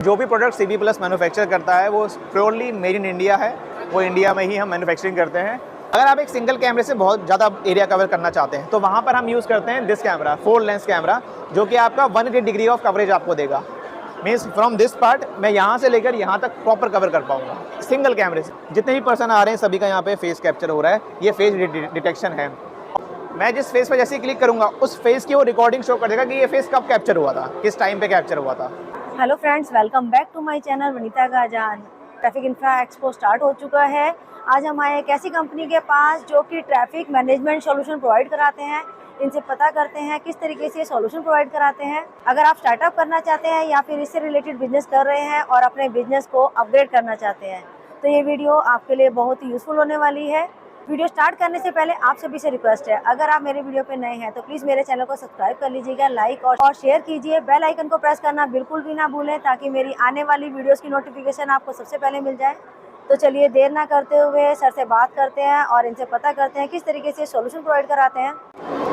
जो भी product CP plus manufacture करता है वो प्योरली मेड इन इंडिया है, वो इंडिया में ही हम मैन्युफैक्चरिंग करते हैं। अगर आप एक सिंगल कैमरे से बहुत ज़्यादा एरिया कवर करना चाहते हैं तो वहाँ पर हम यूज़ करते हैं दिस कैमरा, 4 लेंस कैमरा, जो कि आपका 180 डिग्री ऑफ कवरेज आपको देगा। मीन्स फ्रॉम दिस पार्ट मैं यहाँ से लेकर यहाँ तक प्रॉपर कवर कर पाऊँगा सिंगल कैमरे से। जितने भी पर्सन आ रहे हैं सभी का यहाँ पे फेस कैप्चर हो रहा है, ये फेस डिटेक्शन है। मैं जिस फेस पर जैसे ही क्लिक करूँगा उस फेस की वो रिकॉर्डिंग शो कर देगा कि ये फेस कब कैप्चर हुआ था, किस टाइम पे कैप्चर हुआ था। Hello friends, welcome back to my channel Vanita गाजान। ट्रैफिक इंफ्रा एक्सपो स्टार्ट हो चुका है। आज हम आए एक ऐसी कंपनी के पास जो कि ट्रैफिक मैनेजमेंट सॉल्यूशन प्रोवाइड कराते हैं। इनसे पता करते हैं किस तरीके से सॉल्यूशन प्रोवाइड कराते हैं। अगर आप स्टार्टअप करना चाहते हैं या फिर इससे रिलेटेड बिजनेस कर रहे हैं और अपने बिजनेस को अपग्रेड करना चाहते हैं तो ये वीडियो आपके लिए बहुत ही यूजफुल होने वाली है। वीडियो स्टार्ट करने से पहले आप सभी से रिक्वेस्ट है, अगर आप मेरे वीडियो पे नए हैं तो प्लीज़ मेरे चैनल को सब्सक्राइब कर लीजिएगा, लाइक और शेयर कीजिए। बेल आइकन को प्रेस करना बिल्कुल भी ना भूलें ताकि मेरी आने वाली वीडियोस की नोटिफिकेशन आपको सबसे पहले मिल जाए। तो चलिए देर ना करते हुए सर से बात करते हैं और इनसे पता करते हैं किस तरीके से सॉल्यूशन प्रोवाइड कराते हैं।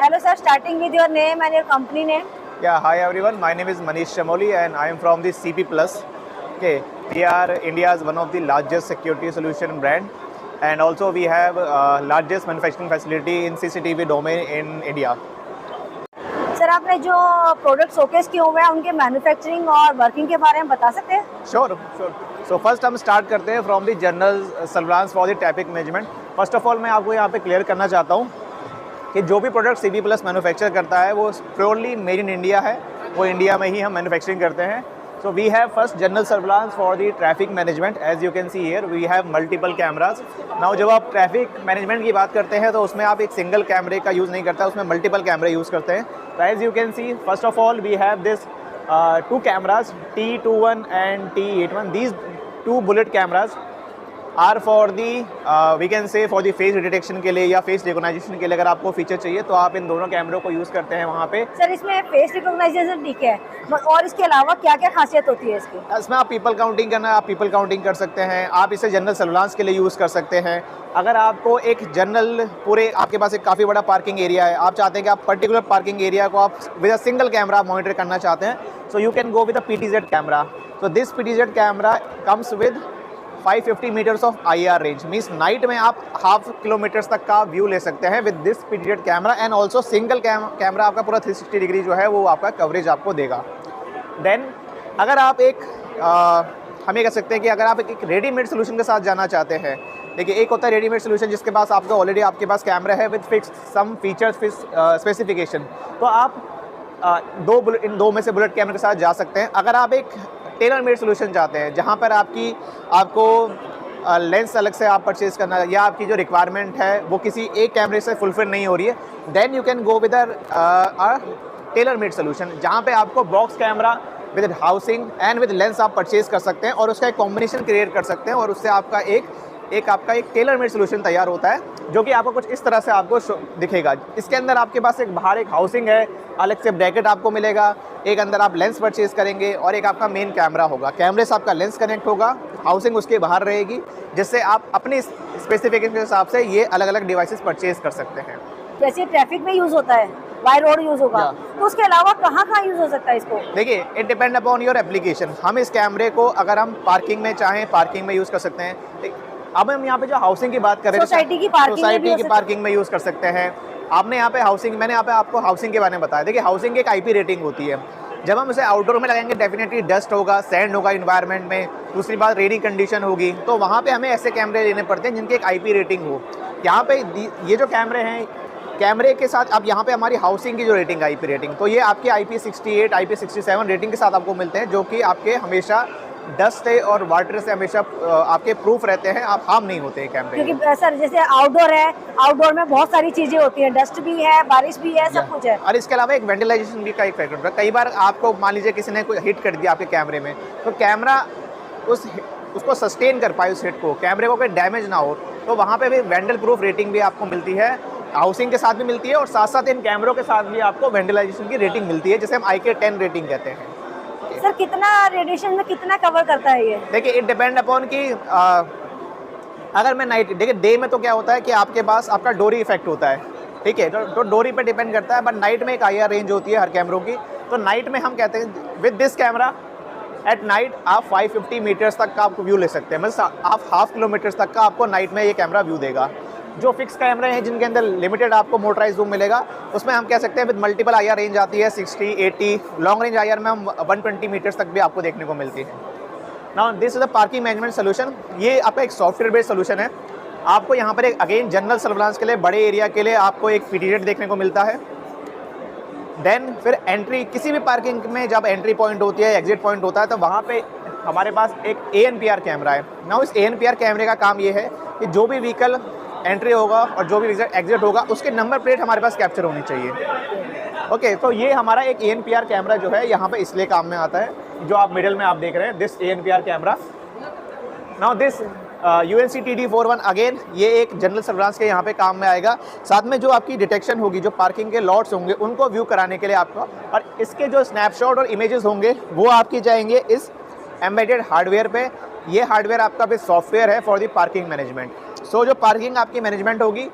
Hello sir, starting with your name and your company name. Yeah, hi everyone. My name is Manish Chamoli and I am from the CP Plus. Okay, we are India's one of the largest security solution brand, and also we have largest manufacturing facility in CCTV domain in India. Sir, आपने जो product showcase किए हुए हैं उनके manufacturing और working के बारे में बता सकते हैं? Sure. So first हम स्टार्ट करते हैं from the general surveillance for the traffic management. First of all मैं आपको यहाँ पे क्लियर करना चाहता हूँ कि जो भी प्रोडक्ट CP प्लस मैन्युफैक्चर करता है वो प्योरली मेड इन इंडिया है, वो इंडिया में ही हम मैन्युफैक्चरिंग करते हैं। So we have first general surveillance for the traffic management. As you can see here we have multiple cameras. Now जब आप ट्रैफिक मैनेजमेंट की बात करते हैं तो उसमें आप एक सिंगल कैमरे का यूज़ नहीं करता, उसमें मल्टीपल कैमरे यूज़ करते हैं। तो as you can see first of all we have this 2 cameras, T21 and T81. These 2 bullet cameras are for the we can say for the face detection के लिए या फेस रिकॉग्नाइजेशन के लिए अगर आपको फीचर चाहिए तो आप इन दोनों कैमरों को यूज़ करते हैं वहाँ पे। सर, इसमें फेस रिकॉग्नाइजेशन ठीक है और इसके अलावा क्या क्या खासियत होती है इसकी? इसमें आप पीपल काउंटिंग करना है, आप पीपल काउंटिंग कर सकते हैं। आप इसे जनरल सर्विलांस के लिए यूज़ कर सकते हैं। अगर आपको एक जनरल पूरे आपके पास एक काफ़ी बड़ा पार्किंग एरिया है, आप चाहते हैं कि आप पर्टिकुलर पार्किंग एरिया को आप with a single camera monitor करना चाहते हैं, so you can go with a PTZ camera. So this PTZ camera comes with 550 metres of IR range. Means night में आप हाफ किलोमीटर्स तक का व्यू ले सकते हैं with this PTZ camera. And also single camera आपका पूरा 360 degree जो है वो आपका कवरेज आपको देगा। देन अगर आप एक हम ये कह सकते हैं कि अगर आप एक रेडीमेड सोल्यूशन के साथ जाना चाहते हैं, देखिए एक होता है रेडीमेड सोल्यूशन जिसके पास आपका ऑलरेडी आपके पास कैमरा है with fix some features specification, तो आप इन दो में से बुलेट कैमरे के साथ जा सकते हैं। अगर आप एक टेलर मेड सोल्यूशन चाहते हैं जहाँ पर आपको लेंस अलग से आप परचेज करना है या आपकी जो रिक्वायरमेंट है वो किसी एक कैमरे से फुलफिल नहीं हो रही है, then you can go with a tailor made solution जहाँ पे आपको box camera with housing and with lens आप परचेज कर सकते हैं और उसका एक कॉम्बिनेशन क्रिएट कर सकते हैं और उससे आपका एक टेलर मेड सोल्यूशन तैयार होता है जो कि आपको कुछ इस तरह से आपको दिखेगा। इसके अंदर आपके पास एक बाहर एक हाउसिंग है, अलग से ब्रैकेट आपको मिलेगा, एक अंदर आप लेंस परचेज करेंगे और एक आपका मेन कैमरा होगा। कैमरे से आपका लेंस कनेक्ट होगा, हाउसिंग उसके बाहर रहेगी, जिससे आप अपनी स्पेसिफिकेशन के हिसाब से ये अलग अलग डिवाइसेस परचेज कर सकते हैं। जैसे ट्रैफिक में यूज होता है, बाय रोड यूज होगा, तो उसके अलावा कहाँ यूज हो सकता है इसको? देखिए it depend upon your application. हम इस कैमरे को अगर हम पार्किंग में चाहें पार्किंग में यूज़ कर सकते हैं। अब हम यहाँ पे जो हाउसिंग की बात कर रहे हैं, सोसाइटी की पार्किंग में यूज़ कर सकते हैं। आपने यहाँ पे हाउसिंग, मैंने यहाँ पे आपको हाउसिंग के बारे में बताया। देखिए हाउसिंग की एक IP रेटिंग होती है। जब हम उसे आउटडोर में लगाएंगे डेफिनेटली डस्ट होगा, सैंड होगा इन्वायरमेंट में, दूसरी बात रेनी कंडीशन होगी, तो वहाँ पे हमें ऐसे कैमरे लेने पड़ते हैं जिनकी एक IP रेटिंग हो। यहाँ पे ये जो कैमरे हैं, कैमरे के साथ अब यहाँ पे हमारी हाउसिंग की जो रेटिंग IP रेटिंग, तो ये आपके IP68 IP67 रेटिंग के साथ आपको मिलते हैं, जो कि आपके हमेशा डस्ट से और वाटर से हमेशा आपके प्रूफ रहते हैं, आप हार्म नहीं होते हैं कैमरे। क्योंकि सर जैसे आउटडोर है, आउटडोर में बहुत सारी चीजें होती हैं, डस्ट भी है, बारिश भी है, सब कुछ है। और इसके अलावा एक वेंटिलाइजेशन भी का एक फैक्टर होता है। कई बार आपको मान लीजिए किसी ने कोई हिट कर दिया आपके कैमरे में, तो कैमरा उसको सस्टेन कर पाए, उस हिट को, कैमरे को कोई डैमेज ना हो, तो वहाँ पे भी वेंटल प्रूफ रेटिंग भी आपको मिलती है, हाउसिंग के साथ भी मिलती है और साथ साथ इन कैमरों के साथ भी आपको वेंटिलाइजेशन की रेटिंग मिलती है, जिसे हम IK10 रेटिंग कहते हैं। सर, कितना रेडिएशन में कितना कवर करता है ये? देखिए इट डिपेंड अपॉन कि अगर मैं नाइट, देखिए डे में तो क्या होता है कि आपके पास आपका डोरी इफेक्ट होता है, ठीक है, तो डोरी पे डिपेंड करता है। बट नाइट में एक IR रेंज होती है हर कैमरों की, तो नाइट में हम कहते हैं with this camera at night आप 550 मीटर्स तक का आपको व्यू ले सकते हैं, मतलब आप हाफ किलोमीटर्स तक का आपको नाइट में ये कैमरा व्यू देगा। जो फिक्स कैमरे हैं जिनके अंदर लिमिटेड आपको मोटराइज जूम मिलेगा, उसमें हम कह सकते हैं विद मल्टीपल IR रेंज आती है 60, 80, लॉन्ग रेंज IR में हम 120 मीटर्स तक भी आपको देखने को मिलती है। Now this is the parking management solution. ये आपका एक सॉफ्टवेयर बेस्ड सोल्यूशन है। आपको यहाँ पर एक अगेन जनरल सर्विलांस के लिए, बड़े एरिया के लिए आपको एक पीरियड देखने को मिलता है। देन फिर एंट्री, किसी भी पार्किंग में जब एंट्री पॉइंट होती है, एग्जिट पॉइंट होता है, तो वहाँ पे हमारे पास एक ANPR कैमरा है। नाउ इस ANPR कैमरे का काम ये है कि जो भी व्हीकल एंट्री होगा और जो भी एग्जिट होगा उसके नंबर प्लेट हमारे पास कैप्चर होनी चाहिए। ओके, तो ये हमारा एक ANPR कैमरा जो है यहाँ पे इसलिए काम में आता है, जो आप मिडिल में आप देख रहे हैं, this ANPR camera. Now this UNC TD41 again ये एक जनरल सर्विलांस के यहाँ पे काम में आएगा। साथ में जो आपकी डिटेक्शन होगी, जो पार्किंग के लॉट्स होंगे उनको व्यू कराने के लिए आपको, और इसके जो स्नैपशॉट और इमेजेस होंगे वो आपकी जाएंगे इस एम्बेडेड हार्डवेयर पे। ये हार्डवेयर आपका भी सॉफ्टवेयर है फॉर द पार्किंग मैनेजमेंट। सो जो पार्किंग आपकी मैनेजमेंट होगी,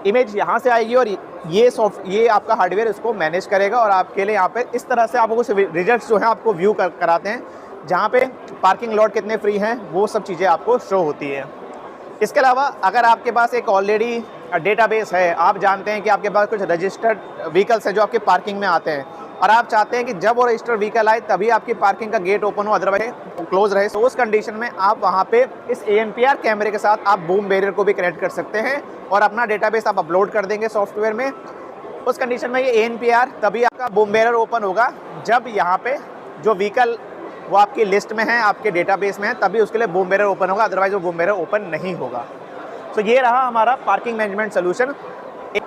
इमेज यहाँ से आएगी और ये आपका हार्डवेयर इसको मैनेज करेगा और आपके लिए यहाँ पे इस तरह से आपको कुछ रिजल्ट्स जो हैं आपको व्यू कराते हैं, जहाँ पे पार्किंग लॉट कितने फ्री हैं वो सब चीज़ें आपको शो होती है। इसके अलावा अगर आपके पास एक ऑलरेडी डेटाबेस है, आप जानते हैं कि आपके पास कुछ रजिस्टर्ड व्हीकल्स हैं जो आपके पार्किंग में आते हैं, और आप चाहते हैं कि जब वो रजिस्टर्ड व्हीकल आए तभी आपकी पार्किंग का गेट ओपन हो, अदरवाइज क्लोज रहे, तो उस कंडीशन में आप वहाँ पे इस ANPR कैमरे के साथ आप बूम बैरियर को भी कनेक्ट कर सकते हैं और अपना डेटाबेस आप अपलोड कर देंगे सॉफ्टवेयर में। उस कंडीशन में ये ANPR तभी आपका बूम बैरियर ओपन होगा जब यहाँ पे जो व्हीकल वो आपकी लिस्ट में है, आपके डेटाबेस में है, तभी उसके लिए बूम बैरियर ओपन होगा, अदरवाइज वो बूम बैरियर ओपन नहीं होगा। तो ये रहा हमारा पार्किंग मैनेजमेंट सोल्यूशन।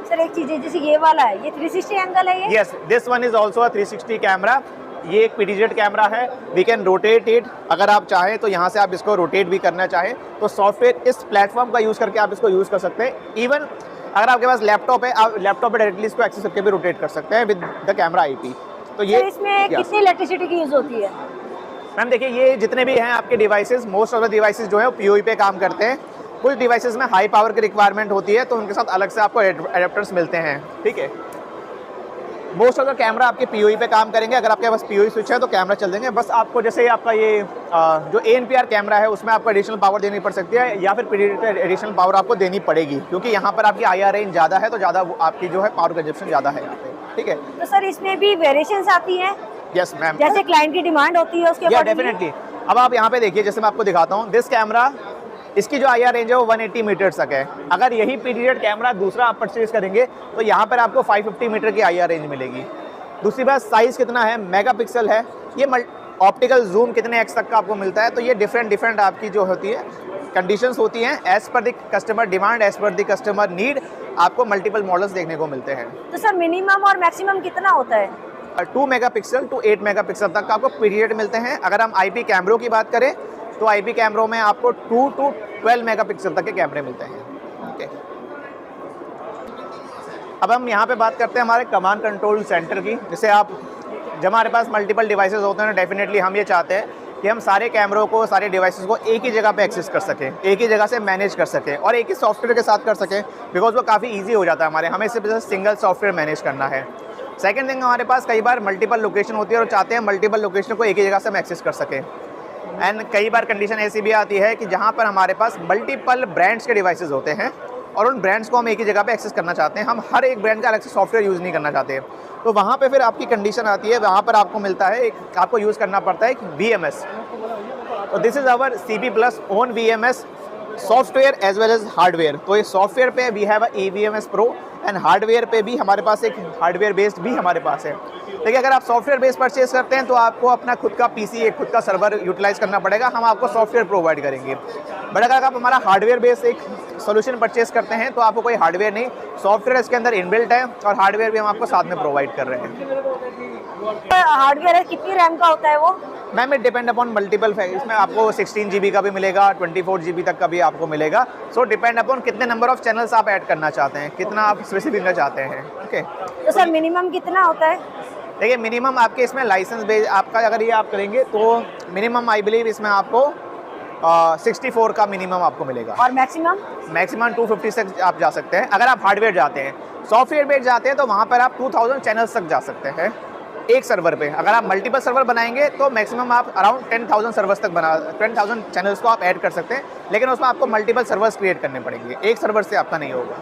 सर एक चीज़ है, जैसे ये वाला है, ये 360 एंगल है ये? Yes, this one is also a 360 camera. ये एक PDZ कैमरा है, वी कैन रोटेट इट। अगर आप चाहें तो यहाँ से आप इसको रोटेट भी करना चाहें तो सॉफ्टवेयर इस प्लेटफॉर्म का यूज़ करके आप इसको यूज़ कर सकते हैं। इवन अगर आपके पास लैपटॉप है, आप लैपटॉप पे डायरेक्टली इसको एक्सेस करके भी रोटेट कर सकते हैं विद द कैमरा IP। तो ये इसमें कितनी इलेक्ट्रिसिटी की यूज़ होती है? मैम देखिए, ये जितने भी हैं आपके devices, most of the devices जो है वो PoE पे काम करते हैं। कुछ डिवाइसेस में हाई पावर की रिक्वायरमेंट होती है तो उनके साथ अलग से आपको एडेप्टर्स मिलते हैं, ठीक है। मोस्ट ऑफ द कैमरा आपके PoE पे काम करेंगे। अगर आपके पास PoE स्विच है तो कैमरा चल देंगे। बस आपको जैसे आपका ये जो ANPR कैमरा है उसमें आपको एडिशनल पावर देनी पड़ सकती है, या फिर PDZ एडिशनल पावर आपको देनी पड़ेगी, क्योंकि यहाँ पर आपकी IR रेंज ज़्यादा है तो ज़्यादा आपकी जो है पावर कंजप्शन ज़्यादा है यहाँ पे, ठीक है। तो सर इसमें भी वेरिएशंस आती हैं? यस मैम, जैसे क्लाइंट की डिमांड होती है उसके बाद? डेफिनेटली। अब आप यहाँ पे देखिए, जैसे मैं आपको दिखाता हूँ, दिस कैमरा, इसकी जो IR रेंज है वो 180 मीटर्स तक है। अगर यही PDZ कैमरा दूसरा आप परचेज करेंगे तो यहाँ पर आपको 550 मीटर की IR रेंज मिलेगी। दूसरी बात, साइज़ कितना है, मेगापिक्सल है, ये ऑप्टिकल जूम कितने X तक का आपको मिलता है। तो ये डिफरेंट आपकी जो होती है कंडीशंस होती हैं, as per the customer demand, as per the customer need, आपको मल्टीपल मॉडल्स देखने को मिलते हैं। तो सर मिनिमम और मैक्सिमम कितना होता है? 2 मेगापिक्सल टू 8 मेगापिक्सल तक का आपको PDZ मिलते हैं। अगर हम IP कैमरों की बात करें तो IP कैमरों में आपको 2 to 12 मेगापिक्सल तक के कैमरे मिलते हैं, ओके। अब हम यहाँ पे बात करते हैं हमारे कमांड कंट्रोल सेंटर की। जैसे आप, जब हमारे पास मल्टीपल डिवाइसेस होते हैं, डेफिनेटली हम ये चाहते हैं कि हम सारे कैमरों को, सारे डिवाइसेस को एक ही जगह पे एक्सेस कर सकें, एक ही जगह से मैनेज कर सकें और एक ही सॉफ्टवेयर के साथ कर सकें, बिकॉज वो काफ़ी ईजी हो जाता है हमें सिर्फ सिंगल सॉफ्टवेयर मैनेज करना है। सेकेंड थिंग, हमारे पास कई बार मल्टीपल लोकेशन होती है और चाहते हैं मल्टीपल लोकेशन को एक ही जगह से हम एक्सेस कर सकें। एंड कई बार कंडीशन ऐसी भी आती है कि जहाँ पर हमारे पास मल्टीपल ब्रांड्स के डिवाइसेस होते हैं और उन ब्रांड्स को हम एक ही जगह पे एक्सेस करना चाहते हैं, हम हर एक ब्रांड का अलग से सॉफ्टवेयर यूज़ नहीं करना चाहते। तो वहाँ पे फिर आपकी कंडीशन आती है, वहाँ पर आपको मिलता है आपको यूज़ करना पड़ता है एक VMS। तो this is our CP+ own VMS software as well as hardware. तो इस सॉफ्टवेयर पे we have EVMS Pro and hardware पे भी हमारे पास एक हार्डवेयर बेस्ड भी हमारे पास है। देखिए, अगर आप सॉफ्टवेयर बेस्ड परचेज करते हैं तो आपको अपना खुद का PC, एक खुद का सर्वर यूटिलाइज करना पड़ेगा, हम आपको सॉफ्टवेयर प्रोवाइड करेंगे। बट अगर आप हमारा हार्डवेयर बेस्ड एक सोल्यूशन परचेज करते हैं तो आपको कोई हार्डवेयर नहीं, सॉफ्टवेयर इसके अंदर इनबिल्ट है और हार्डवेयर भी हम आपको साथ में प्रोवाइड कर रहे हैं। हार्डवेयर कितनी रैम का होता है वो? Ma'am it depend upon multiple factors. इसमें आपको 16 GB का भी मिलेगा, 24 GB तक का भी आपको मिलेगा। सो डिपेंड अपॉन कितने नंबर ऑफ चैनल्स आप ऐड करना चाहते हैं, कितना आप स्पेसिफिक करना चाहते हैं, ओके। तो सर मिनिमम कितना होता है? देखिए, मिनिमम आपके इसमें लाइसेंस बेस आपका अगर ये आप करेंगे तो मिनिमम आई बिलीव इसमें आपको 64 का मिनिमम आपको मिलेगा। और मैक्सिमम? मैक्सिमम 250 तक आप जा सकते हैं। अगर आप हार्डवेयर जाते हैं, सॉफ्टवेयर बेस्ड जाते हैं तो वहाँ पर आप 2000 चैनल्स तक जा सकते हैं। एक सर्वर पे। अगर आप मल्टीपल सर्वर बनाएंगे तो मैक्सिमम आप अराउंड 10,000 सर्वर्स तक 10,000 चैनल्स को आप ऐड कर सकते हैं, लेकिन उसमें आपको मल्टीपल सर्वर्स क्रिएट करने पड़ेंगे, एक सर्वर से आपका नहीं होगा।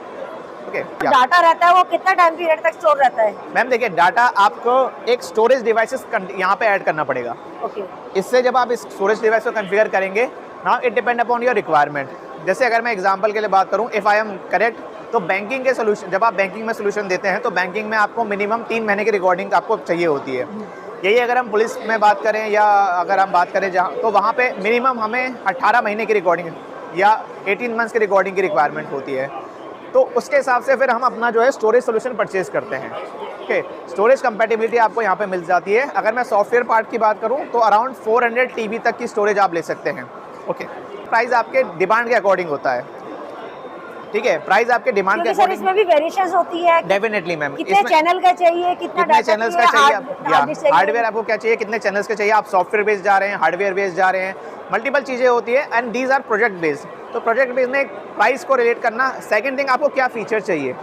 ओके, डाटा रहता है वो कितना टाइम पीरियड तक स्टोर रहता है? मैम देखिए, डाटा आपको एक स्टोरेज डिवाइसेस यहाँ पे ऐड करना पड़ेगा। ओके, इससे जब आप इस स्टोरेज डिवाइस को कॉन्फ़िगर करेंगे, now it depend upon your requirement. जैसे अगर मैं एग्जांपल के लिए बात करूं, इफ़ आई एम करेक्ट, तो बैंकिंग के सोल्यूशन, जब आप बैंकिंग में सोल्यूशन देते हैं तो बैंकिंग में आपको मिनिमम 3 महीने की रिकॉर्डिंग आपको चाहिए होती है। यही अगर हम पुलिस में बात करें या अगर हम बात करें जहाँ, तो वहाँ पे मिनिमम हमें 18 महीने की रिकॉर्डिंग या 18 मंथ्स की रिकॉर्डिंग की रिक्वायरमेंट होती है। तो उसके हिसाब से फिर हम अपना जो है स्टोरेज सोल्यूशन परचेज़ करते हैं। ओके, स्टोरेज कंपैटिबिलिटी आपको यहाँ पे मिल जाती है। अगर मैं सॉफ्टवेयर पार्ट की बात करूँ तो अराउंड 400 TB तक की स्टोरेज आप ले सकते हैं। ओके, प्राइस आपके डिमांड के अकॉर्डिंग होता है, ठीक है, प्राइस आपके डिमांड के सर अकॉर्डिंग। इसमें भी वेरिएशंस होती है? डेफिनेटली मैम, कितने चैनल का चाहिए, कितने चैनल्स का चाहिए, हार्डवेयर आपको क्या चाहिए, कितने चैनल्स का चाहिए, आप सॉफ्टवेयर बेस्ड जा रहे हैं, हार्डवेयर बेस्ड जा रहे हैं, मल्टीपल चीज़ें होती है and these are project based. तो प्रोजेक्ट बेस्ड में प्राइस को रिलेट करना। सेकंड थिंग, आपको क्या फीचर चाहिए,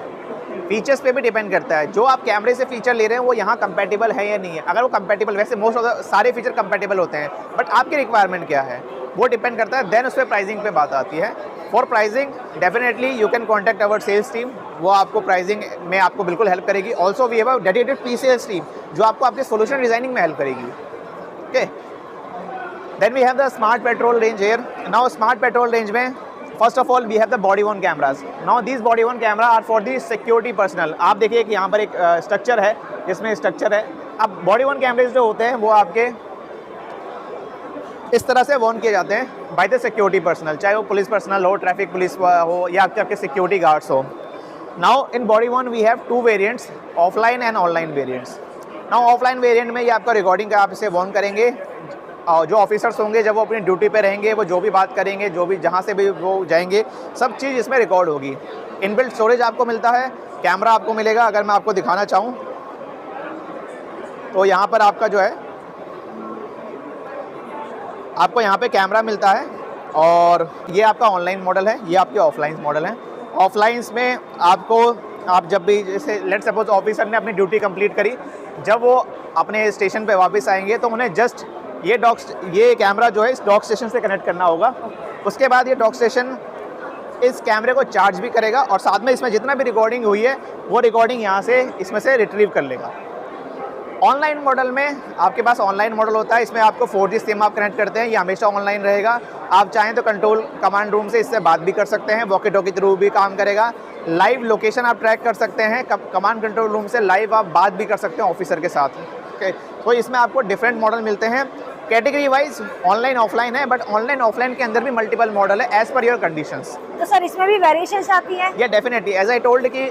फीचर्स पे भी डिपेंड करता है। जो आप कैमरे से फीचर ले रहे हैं वो यहाँ कंपैटिबल है या नहीं है। अगर वो कंपैटिबल, वैसे मोस्ट ऑफ द सारे फीचर कंपैटिबल होते हैं, बट आपकी रिक्वायरमेंट क्या है वो डिपेंड करता है, देन उस पर प्राइसिंग पे बात आती है। For pricing definitely you can contact our sales team, वो आपको प्राइसिंग में आपको बिल्कुल हेल्प करेगी। Also we have a dedicated pre-sales team जो आपको आपके सोल्यूशन डिजाइनिंग में हेल्प करेगी। Okay, then we have the smart patrol range here. Now smart patrol range में first of all we have the body worn cameras. Now these body worn camera are for the security personnel. आप देखिए कि यहाँ पर एक structure है, जिसमें structure है। अब बॉडी वर्न कैमरेज जो होते हैं वो आपके इस तरह से वॉर्न किए जाते हैं बाय द सिक्योरिटी पर्सनल, चाहे वो पुलिस पर्सनल हो, ट्रैफिक पुलिस हो या आपके सिक्योरिटी गार्ड्स हो। Now in body worn we have 2 variants, offline and online variants. Now offline variant में ये आपका रिकॉर्डिंग का आप इसे वॉर्न करेंगे, और जो ऑफिसर्स होंगे जब वो अपनी ड्यूटी पे रहेंगे, वो जो भी बात करेंगे, जो भी जहाँ से भी वो जाएंगे, सब चीज़ इसमें रिकॉर्ड होगी। इनबिल्ट स्टोरेज आपको मिलता है, कैमरा आपको मिलेगा। अगर मैं आपको दिखाना चाहूँ तो यहाँ पर आपका जो है, आपको यहाँ पे कैमरा मिलता है, और ये आपका ऑनलाइन मॉडल है, ये आपके ऑफलाइन मॉडल हैं। ऑफलाइंस में आपको, आप जब भी, जैसे लेट्स सपोज ऑफिसर ने अपनी ड्यूटी कंप्लीट करी, जब वो अपने स्टेशन पे वापस आएंगे तो उन्हें जस्ट ये कैमरा जो है इस डॉक स्टेशन से कनेक्ट करना होगा। उसके बाद ये डॉक स्टेशन इस कैमरे को चार्ज भी करेगा, और साथ में इसमें जितना भी रिकॉर्डिंग हुई है वो रिकॉर्डिंग यहाँ से इसमें से रिट्रीव कर लेगा। ऑनलाइन मॉडल में आपके पास ऑनलाइन मॉडल होता है, इसमें आपको 4G सिम आप कनेक्ट करते हैं, ये हमेशा ऑनलाइन रहेगा। आप चाहें तो कंट्रोल कमांड रूम से इससे बात भी कर सकते हैं, वॉकी टॉकी थ्रू भी काम करेगा। लाइव लोकेशन आप ट्रैक कर सकते हैं, कमांड कंट्रोल रूम से लाइव आप बात भी कर सकते हैं ऑफिसर के साथ। ओके, तो इसमें आपको डिफरेंट मॉडल मिलते हैं। कैटेगरी वाइज ऑनलाइन ऑफलाइन है, बट ऑनलाइन ऑफलाइन के अंदर भी मल्टीपल मॉडल है एज पर योर कंडीशंस। तो सर इसमें भी वेरिएशंस आती हैं? या डेफिनेटली, एज आई टोल्ड कि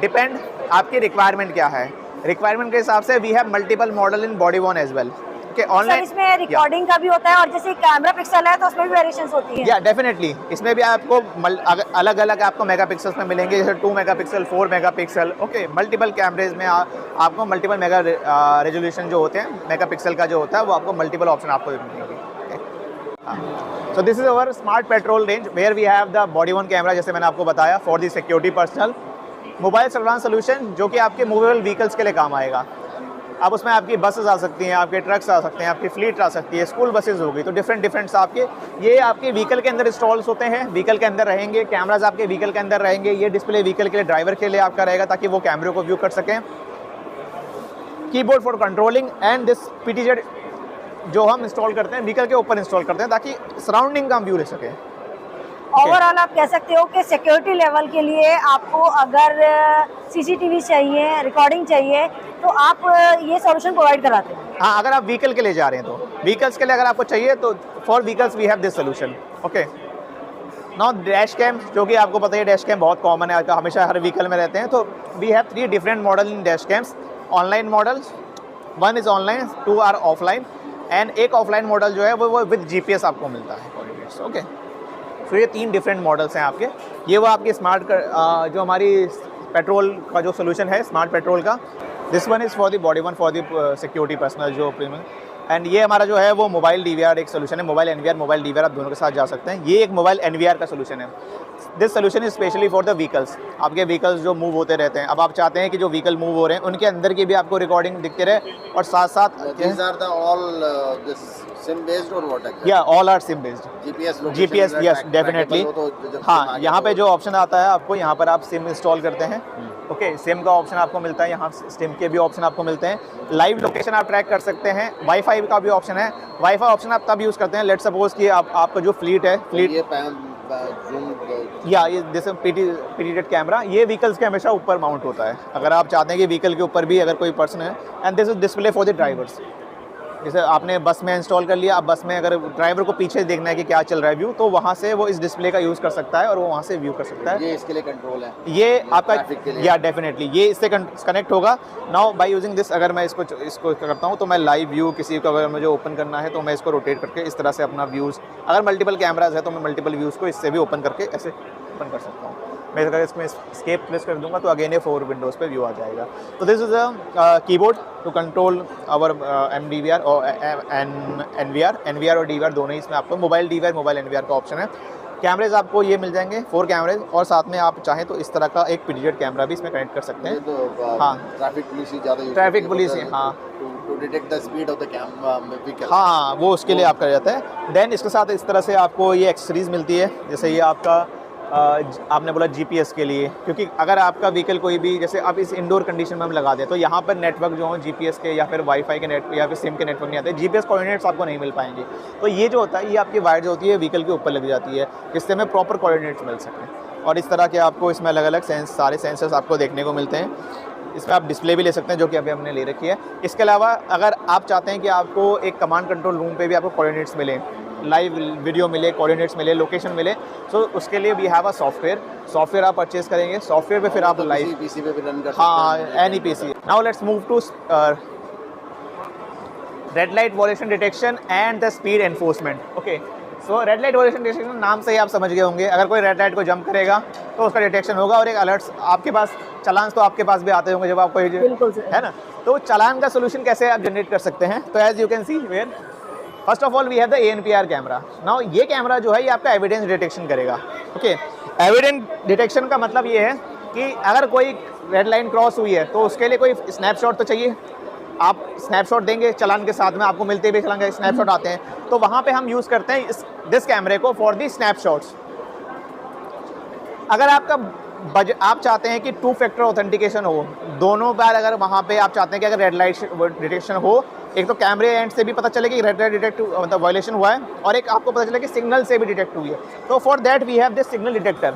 डिपेंड आपकी रिक्वायरमेंट क्या है, रिक्वायरमेंट के हिसाब से we have multiple model in body worn as well. Okay, online इसमें रिकॉर्डिंग का भी होता है, और जैसे कैमरा पिक्सल है तो उसमें भी वेरिएशंस होती है? या डेफिनेटली, इसमें भी आपको अलग अलग आपको मेगापिक्सल्स में मिलेंगे, जैसे 2 मेगापिक्सल, 4 मेगापिक्सल। ओके, मल्टीपल कैमरेज में आपको मल्टीपल मेगा रेजोल्यूशन जो होते हैं, मेगापिक्सल का जो होता है वो आपको मल्टीपल ऑप्शन आपको मिलेंगे। So this is our smart patrol range where we have the body worn camera, जैसे मैंने आपको बताया, for the security personnel. Mobile surveillance solution जो कि आपके मूवेबल व्हीकल्स के लिए काम आएगा। अब उसमें आपकी बसेस आ सकती हैं, आपके ट्रक्स आ सकते हैं, आपकी फ्लीट आ सकती है, स्कूल बसेस होगी, तो डिफरेंट आपके ये आपके व्हीकल के अंदर इंस्टॉल्स होते हैं, व्हीकल के अंदर रहेंगे, कैमराज आपके व्हीकल के अंदर रहेंगे। ये डिस्प्ले व्हीकल के लिए, ड्राइवर के लिए आपका रहेगा, ताकि वो कैमरे को व्यू कर सकें। Keyboard for controlling and this PTZ जो हम इंस्टॉल करते हैं व्हीकल के ऊपर इंस्टॉल करते हैं, ताकि सराउंडिंग का हम व्यू ले सकें। ओवरऑल आप कह सकते हो कि सिक्योरिटी लेवल के लिए आपको अगर CCTV चाहिए, रिकॉर्डिंग चाहिए, तो आप ये सॉल्यूशन प्रोवाइड कराते हैं? हाँ, अगर आप व्हीकल के लिए जा रहे हैं तो व्हीकल्स के लिए अगर आपको चाहिए तो for vehicles we have this solution. Okay, now dash cam, जो कि आपको पता है डैश कैम बहुत कॉमन है, हमेशा हर व्हीकल में रहते हैं। तो we have 3 different model in dash cams. Online models, 1 is online, 2 are offline, and एक ऑफलाइन मॉडल जो है वो विद GPS आपको मिलता है। ओके, तो ये 3 डिफरेंट मॉडल्स हैं आपके। ये वो आपके स्मार्ट जो हमारी पेट्रोल का जो सोल्यूशन है स्मार्ट पेट्रोल का, this one is for the body one for the security personal जो प्रीमियम। एंड ये हमारा जो है वो मोबाइल DVR एक सोल्यूशन है, मोबाइल NVR, मोबाइल DVR आप दोनों के साथ जा सकते हैं। ये एक मोबाइल NVR का सोल्यूशन है। This solution is specially for the vehicles. आपके व्हीकल्स जो मूव होते रहते हैं, अब आप चाहते हैं कि जो व्हीकल मूव हो रहे हैं उनके अंदर की भी आपको रिकॉर्डिंग दिखते रहे और साथ साथ These are the all this SIM based or what exactly? या all are SIM based. GPS location GPS is yes track- definitely. trackable हो तो जब हाँ, SIM आ गया यहाँ पे तो- जो ऑप्शन आता है आपको, यहाँ पर आप सिम इंस्टॉल करते हैं। ओके, सिम का ऑप्शन आपको मिलता है, यहाँ सिम के भी ऑप्शन आपको मिलते हैं। लाइव लोकेशन आप ट्रैक कर सकते हैं। वाईफाई का भी ऑप्शन है। वाईफाई ऑप्शन आप तब यूज़ करते हैं, लेट सपोज कि आपका जो फ्लीट है, फ्लीट ये zoom या ये जैसे पीटीजेड कैमरा, ये व्हीकल्स के हमेशा ऊपर माउंट होता है। अगर आप चाहते हैं कि व्हीकल के ऊपर भी अगर कोई पर्सन है, and this is display for the drivers. जैसे आपने बस में इंस्टॉल कर लिया, अब बस में अगर ड्राइवर को पीछे देखना है कि क्या चल रहा है व्यू, तो वहाँ से वो इस डिस्प्ले का यूज़ कर सकता है और वो वहाँ से व्यू कर सकता है। ये इसके लिए कंट्रोल है, ये आपका ट्रैफिक के लिए। या डेफिनेटली ये इससे कनेक्ट होगा। नाउ बाय यूजिंग दिस, अगर मैं इसको करता हूँ तो मैं लाइव व्यू किसी को अगर मुझे ओपन करना है तो मैं इसको रोटेट करके इस तरह से अपना व्यूज़, अगर मल्टीपल कैमराज है तो मैं मल्टीपल व्यूज़ को इससे भी ओपन करके ऐसे ओपन कर सकता हूँ। मैं अगर इसमें एस्केप प्रेस कर दूंगा तो अगेन ये 4 विंडोज़ पे व्यू आ जाएगा। तो this is a keyboard to control our MDVR और NVR और DVR दोनों ही इसमें आपको मोबाइल DVR मोबाइल NVR का ऑप्शन है। कैमरेज आपको ये मिल जाएंगे 4 कैमरेज, और साथ में आप चाहें तो इस तरह का एक पीटीजेड कैमरा भी इसमें कनेक्ट कर सकते हैं। तो हाँ, ट्रैफिक पुलिस ही ज़्यादा यूज ट्रैफिक पुलिस ही, हाँ, to detect the speed of the vehicle. हाँ, वो उसके लिए आपका जाता है। देन इसके साथ इस तरह से आपको ये एक्सेसरीज मिलती है, जैसे ये आपका आपने बोला GPS के लिए, क्योंकि अगर आपका व्हीकल कोई भी, जैसे आप इस इंडोर कंडीशन में हम लगा दें तो यहाँ पर नेटवर्क जो हो GPS के या फिर वाईफाई के नेट या फिर सिम के नेटवर्क नहीं आते, GPS कोऑर्डिनेट्स आपको नहीं मिल पाएंगे। तो ये जो होता है, ये आपकी वायर जो होती है व्हीकल के ऊपर लग जाती है, जिससे हमें प्रॉपर कोऑर्डिनेट्स मिल सकें। और इस तरह के आपको इसमें अलग अलग सारे सेंसर्स आपको देखने को मिलते हैं। इसमें आप डिस्प्ले भी ले सकते हैं, जो कि अभी हमने ले रखी है। इसके अलावा अगर आप चाहते हैं कि आपको एक कमांड कंट्रोल रूम पे भी आपको कोऑर्डिनेट्स मिले, लाइव वीडियो मिले, कोऑर्डिनेट्स मिले, लोकेशन मिले, तो उसके लिए वी हैव अ सॉफ्टवेयर आप परचेज करेंगे। सॉफ्टवेयर पे फिर आप लाइव पीसी पे भी रन कर सकते हाँ हैं। Any PC. Now let's move to red light violation detection and the speed enforcement. Okay, so red light violation detection नाम से ही आप समझ गए होंगे, अगर कोई रेड लाइट को जंप करेगा तो उसका डिटेक्शन होगा और एक अलर्ट्स आपके पास, चालान तो आपके पास भी आते होंगे जब आप कोई, बिल्कुल सर, है ना। तो चालान का सोल्यूशन कैसे आप जनरेट कर सकते हैं? तो as you can see where first of all we have the ANPR camera. Now ये कैमरा जो है ये आपका एविडेंस डिटेक्शन करेगा। ओके, एविडेंस डिटेक्शन का मतलब ये है कि अगर कोई रेड लाइन क्रॉस हुई है तो उसके लिए कोई स्नैपशॉट तो चाहिए। आप स्नैपशॉट देंगे चालान के साथ में, आपको मिलते भी चालान के स्नैपशॉट आते हैं, तो वहाँ पे हम यूज़ करते हैं दिस कैमरे को फॉर दी स्नैपशॉट्स। अगर आपका आप चाहते हैं कि 2 फैक्टर ऑथेंटिकेशन हो, दोनों बार अगर वहाँ पे आप चाहते हैं कि अगर रेड लाइट डिटेक्शन हो, एक तो कैमरे एंड से भी पता चले कि रेड लाइट डिटेक्ट मतलब वायलेशन हुआ है, और एक आपको पता चले कि सिग्नल से भी डिटेक्ट हुई है, तो for that we have this signal detector.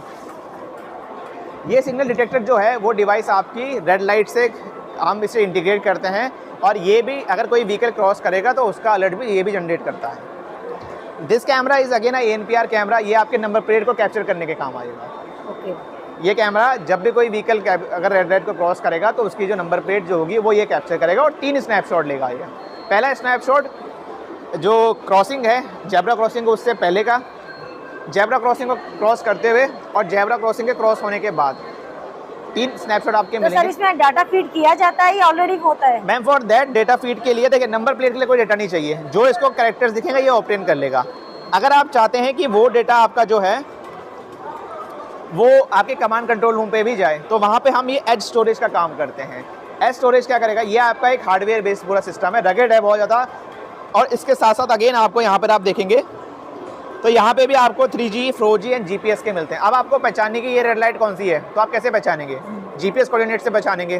ये सिग्नल डिटेक्टर जो है वो डिवाइस आपकी रेड लाइट से हम इसे इंटीग्रेट करते हैं, और ये भी अगर कोई व्हीकल क्रॉस करेगा तो उसका अलर्ट भी ये भी जनरेट करता है। This camera is again ANPR camera. ये आपके नंबर प्लेट को कैप्चर करने के काम आएगा। ओके, ये कैमरा जब भी कोई व्हीकल अगर रेड लाइट को क्रॉस करेगा तो उसकी जो नंबर प्लेट जो होगी वो ये कैप्चर करेगा और 3 स्नैपशॉट लेगा ये। पहला स्नैपशॉट जो क्रॉसिंग है, जेब्रा क्रॉसिंग उससे पहले का, जेब्रा क्रॉसिंग को क्रॉस करते हुए, और जेब्रा क्रॉसिंग के क्रॉस होने के बाद 3 स्नैपशॉट आपके तो सर मिलेंगे। इसमें डाटा फीड किया जाता है या ऑलरेडी होता है? Ma'am for that data feed के लिए देखिए, नंबर प्लेट के लिए कोई डेटा नहीं चाहिए, जो इसको कैरेक्टर्स दिखेंगे ये ऑब्टेन कर लेगा। अगर आप चाहते हैं कि वो डेटा आपका जो है वो आपके कमांड कंट्रोल रूम पे भी जाए, तो वहाँ पे हम ये एज स्टोरेज का काम करते हैं। एज स्टोरेज क्या करेगा, ये आपका एक हार्डवेयर बेस्ड पूरा सिस्टम है, रगेड है बहुत ज़्यादा, और इसके साथ साथ अगेन आपको यहाँ पर आप देखेंगे तो यहाँ पे भी आपको 3G, 4G एंड GPS के मिलते हैं। अब आपको पहचानने की ये रेड लाइट कौन सी है, तो आप कैसे पहचानेंगे? GPS कोऑर्डिनेट से पहचानेंगे।